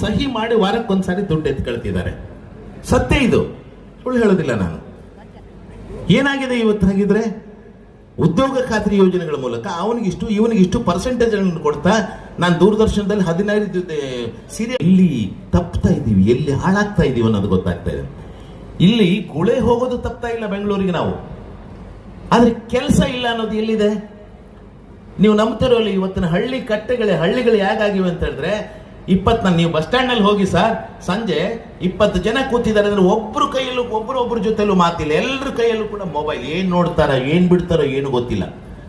ಸಹಿ ಮಾಡಿ ವಾರಕ್ಕೊಂದ್ಸಾರಿ ದುಡ್ಡು ಎತ್ಕೊಳ್ತಿದ್ದಾರೆ. ಸತ್ಯ ಇದು, ಸುಳ್ಳು ಹೇಳೋದಿಲ್ಲ ನಾನು. ಏನಾಗಿದೆ ಇವತ್ತು ಹಾಗಿದ್ರೆ? ಉದ್ಯೋಗ ಖಾತ್ರಿ ಯೋಜನೆಗಳ ಮೂಲಕ ಅವನಿಗಿಷ್ಟು ಇವನಿಗಿಷ್ಟು ಪರ್ಸೆಂಟೇಜ್ಗಳನ್ನು ಕೊಡ್ತಾ ನಾನು ದೂರದರ್ಶನದಲ್ಲಿ 15 ಸೀರಿಯಲ್ ಎಲ್ಲಿ ತಪ್ತಾ ಇದ್ದೀವಿ, ಎಲ್ಲಿ ಹಾಳಾಗ್ತಾ ಇದೀವಿ ಅನ್ನೋದು ಗೊತ್ತಾಗ್ತಾ ಇದೆ. ಇಲ್ಲಿ ಗುಳೆ ಹೋಗೋದು ತಪ್ತಾ ಇಲ್ಲ ಬೆಂಗಳೂರಿಗೆ ನಾವು, ಆದ್ರೆ ಕೆಲಸ ಇಲ್ಲ ಅನ್ನೋದು ಎಲ್ಲಿದೆ? ನೀವು ನಂಬ್ತಿರೋಲ್ಲ, ಇವತ್ತಿನ ಹಳ್ಳಿಗಳು ಹೇಗಾಗಿವೆ ಅಂತ ಹೇಳಿದ್ರೆ, ನೀವು ಬಸ್ ಸ್ಟ್ಯಾಂಡ್ ನಲ್ಲಿ ಹೋಗಿ ಸರ್, ಸಂಜೆ 20 ಜನ ಕೂತಿದ್ದಾರೆ ಅಂದ್ರೆ ಒಬ್ರು ಕೈಯಲ್ಲೂ ಒಬ್ಬರೊಬ್ಬರ ಜೊತೆಲೂ ಮಾತಿಲ್ಲ, ಎಲ್ಲರ ಕೈಯಲ್ಲೂ ಕೂಡ ಮೊಬೈಲ್. ಏನ್ ನೋಡ್ತಾರೋ ಏನ್ ಬಿಡ್ತಾರೋ ಏನು ಗೊತ್ತಿಲ್ಲ.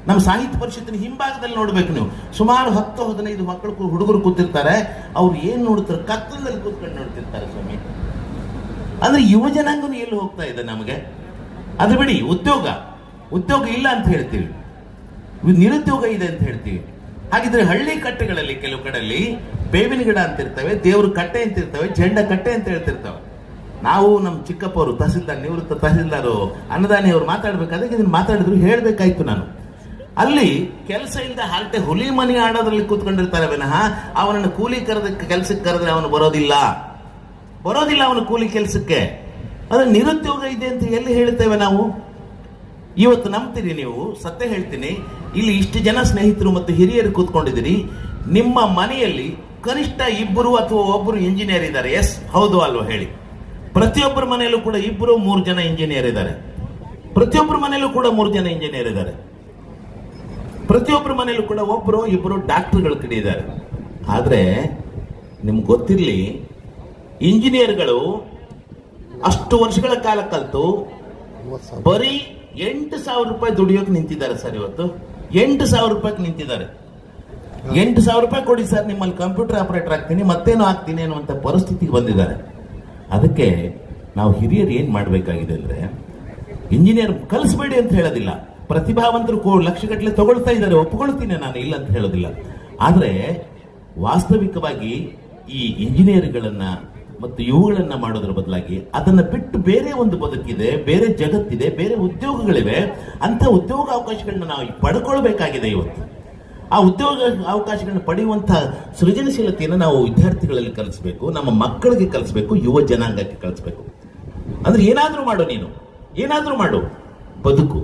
ನಮ್ಮ ಸಾಹಿತ್ಯ ಪರಿಷತ್ತಿನ ಹಿಂಭಾಗದಲ್ಲಿ ನೋಡ್ಬೇಕು ನೀವು, ಸುಮಾರು 10-15 ಮಕ್ಕಳು ಹುಡುಗರು ಕೂತಿರ್ತಾರೆ. ಅವ್ರು ಏನ್ ನೋಡ್ತಾರೆ? ಕತ್ತಲದಲ್ಲಿ ಕೂತ್ಕೊಂಡು ನೋಡ್ತಿರ್ತಾರೆ ಸ್ವಾಮಿ. ಅಂದ್ರೆ ಯುವ ಜನಾಂಗನು ಎಲ್ಲಿ ಹೋಗ್ತಾ ಇದೆ ನಮಗೆ? ಅದು ಬಿಡಿ, ಉದ್ಯೋಗ ಇಲ್ಲ ಅಂತ ಹೇಳ್ತೀವಿ, ನಿರುದ್ಯೋಗ ಇದೆ ಅಂತ ಹೇಳ್ತೀವಿ. ಹಾಗಿದ್ರೆ ಹಳ್ಳಿ ಕಟ್ಟೆಗಳಲ್ಲಿ ಕೆಲವು ಕಡೆಯಲ್ಲಿ ಬೇವಿನ ಗಿಡ ಅಂತ ಇರ್ತವೆ, ದೇವ್ರ ಕಟ್ಟೆ ಅಂತ ಇರ್ತವೆ, ಜೆಂಡ ಕಟ್ಟೆ ಅಂತ ಹೇಳ್ತಿರ್ತವೆ. ನಾವು ನಮ್ಮ ಚಿಕ್ಕಪ್ಪವರು ತಹಸೀಲ್ದಾರ್, ನಿವೃತ್ತ ತಹಸೀಲ್ದಾರು ಅನ್ನದಾನಿ ಅವರು ಮಾತಾಡ್ಬೇಕಾದ್ರೆ ಇದನ್ನ ಮಾತಾಡಿದ್ರು, ಹೇಳ್ಬೇಕಾಯ್ತು ನಾನು. ಅಲ್ಲಿ ಕೆಲಸ ಇಲ್ಲದೆ ಹರಟೆ ಹುಲಿ ಮನಿ ಆಡೋದ್ರಲ್ಲಿ ಕೂತ್ಕೊಂಡಿರ್ತಾರೆ ವಿನಃ ಅವನನ್ನು ಕೂಲಿ ಕೆಲಸಕ್ಕೆ ಕರೆದ್ರೆ ಅವನು ಬರೋದಿಲ್ಲ ಅವನು ಕೂಲಿ ಕೆಲಸಕ್ಕೆ. ಅದ್ರ ನಿರುದ್ಯೋಗ ಇದೆ ಅಂತ ಎಲ್ಲಿ ಹೇಳ್ತೇವೆ ನಾವು? ಇವತ್ತು ನಂಬ್ತೀರಿ ನೀವು? ಸತ್ಯ ಹೇಳ್ತೀನಿ, ಇಲ್ಲಿ ಇಷ್ಟು ಜನ ಸ್ನೇಹಿತರು ಮತ್ತು ಹಿರಿಯರು ಕೂತ್ಕೊಂಡಿದ್ದೀರಿ. ನಿಮ್ಮ ಮನೆಯಲ್ಲಿ ಕನಿಷ್ಠ 2 ಅಥವಾ 1 ಇಂಜಿನಿಯರ್ ಇದ್ದಾರೆ. ಎಸ್, ಹೌದು ಅಲ್ವಾ ಹೇಳಿ? ಪ್ರತಿಯೊಬ್ಬರ ಮನೆಯಲ್ಲೂ ಕೂಡ 2-3 ಜನ ಇಂಜಿನಿಯರ್ ಇದ್ದಾರೆ. ಪ್ರತಿಯೊಬ್ಬರ ಮನೆಯಲ್ಲೂ ಕೂಡ 3 ಜನ ಇಂಜಿನಿಯರ್ ಇದ್ದಾರೆ. ಪ್ರತಿಯೊಬ್ಬರ ಮನೆಯಲ್ಲೂ ಕೂಡ 1-2 ಡಾಕ್ಟರ್ಗಳು ಕಡೆ ಇದ್ದಾರೆ. ಆದ್ರೆ ನಿಮ್ಗೆ ಗೊತ್ತಿರ್ಲಿ, ಇಂಜಿನಿಯರ್ಗಳು ಅಷ್ಟು ವರ್ಷಗಳ ಕಾಲ ಕಲಿತು ಬರೀ 8,000 ರೂಪಾಯಿ ದುಡಿಯೋಕೆ ನಿಂತಿದ್ದಾರೆ ಸರ್. ಇವತ್ತು 8,000 ರೂಪಾಯಿಗೆ ನಿಂತಿದ್ದಾರೆ. 8,000 ರೂಪಾಯಿ ಕೊಡಿ ಸರ್, ನಿಮ್ಮಲ್ಲಿ ಕಂಪ್ಯೂಟರ್ ಆಪರೇಟರ್ ಆಗ್ತೀನಿ, ಮತ್ತೇನೋ ಆಗ್ತೀನಿ ಅನ್ನುವಂಥ ಪರಿಸ್ಥಿತಿಗೆ ಬಂದಿದ್ದಾರೆ. ಅದಕ್ಕೆ ನಾವು ಹಿರಿಯರು ಏನ್ ಮಾಡಬೇಕಾಗಿದೆ ಅಂದ್ರೆ, ಇಂಜಿನಿಯರ್ ಕಲಿಸ್ಬೇಡಿ ಅಂತ ಹೇಳೋದಿಲ್ಲ, ಪ್ರತಿಭಾವಂತರು ಲಕ್ಷಗಟ್ಟಲೆ ತಗೊಳ್ತಾ ಇದ್ದಾರೆ, ಒಪ್ಕೊಳ್ತೀನಿ ನಾನು, ಇಲ್ಲ ಅಂತ ಹೇಳೋದಿಲ್ಲ. ಆದ್ರೆ ವಾಸ್ತವಿಕವಾಗಿ ಈ ಇಂಜಿನಿಯರ್ಗಳನ್ನ ಮತ್ತು ಇವುಗಳನ್ನ ಮಾಡೋದ್ರ ಬದಲಾಗಿ ಅದನ್ನ ಬಿಟ್ಟು ಬೇರೆ ಒಂದು ಬದುಕಿದೆ, ಬೇರೆ ಜಗತ್ತಿದೆ, ಬೇರೆ ಉದ್ಯೋಗಗಳಿವೆ. ಅಂತ ಉದ್ಯೋಗ ಅವಕಾಶಗಳನ್ನ ನಾವು ಪಡ್ಕೊಳ್ಬೇಕಾಗಿದೆ. ಇವತ್ತು ಆ ಉದ್ಯೋಗ ಅವಕಾಶಗಳನ್ನ ಪಡೆಯುವಂತ ಸೃಜನಶೀಲತೆಯನ್ನು ನಾವು ವಿದ್ಯಾರ್ಥಿಗಳಲ್ಲಿ ಕಲಿಸಬೇಕು, ನಮ್ಮ ಮಕ್ಕಳಿಗೆ ಕಲಿಸಬೇಕು, ಯುವ ಜನಾಂಗಕ್ಕೆ ಕಲಿಸಬೇಕು. ಅಂದ್ರೆ ಏನಾದ್ರೂ ಮಾಡು, ನೀನು ಏನಾದ್ರೂ ಮಾಡು, ಬದುಕು,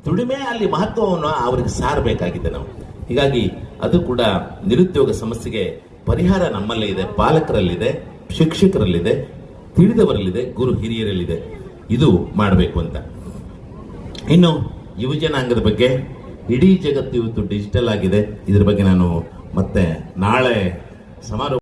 ದುಡಿಮೆ ಅಲ್ಲಿ ಮಹತ್ವವನ್ನು ಅವರಿಗೆ ಸಾರಬೇಕಾಗಿದೆ ನಾವು. ಹೀಗಾಗಿ ಅದು ಕೂಡ ನಿರುದ್ಯೋಗ ಸಮಸ್ಯೆಗೆ ಪರಿಹಾರ ನಮ್ಮಲ್ಲೇ ಇದೆ, ಪಾಲಕರಲ್ಲಿದೆ, ಶಿಕ್ಷಕರಲ್ಲಿದೆ, ತಿಳಿದವರಲ್ಲಿದೆ, ಗುರು ಹಿರಿಯರಲ್ಲಿದೆ. ಇದು ಮಾಡಬೇಕು ಅಂತ. ಇನ್ನು ಯುವ ಜನಾಂಗದ ಬಗ್ಗೆ, ಇಡೀ ಜಗತ್ತು ಇವತ್ತು ಡಿಜಿಟಲ್ ಆಗಿದೆ. ಇದ್ರ ಬಗ್ಗೆ ನಾನು ಮತ್ತೆ ನಾಳೆ ಸಮಾರೋಪ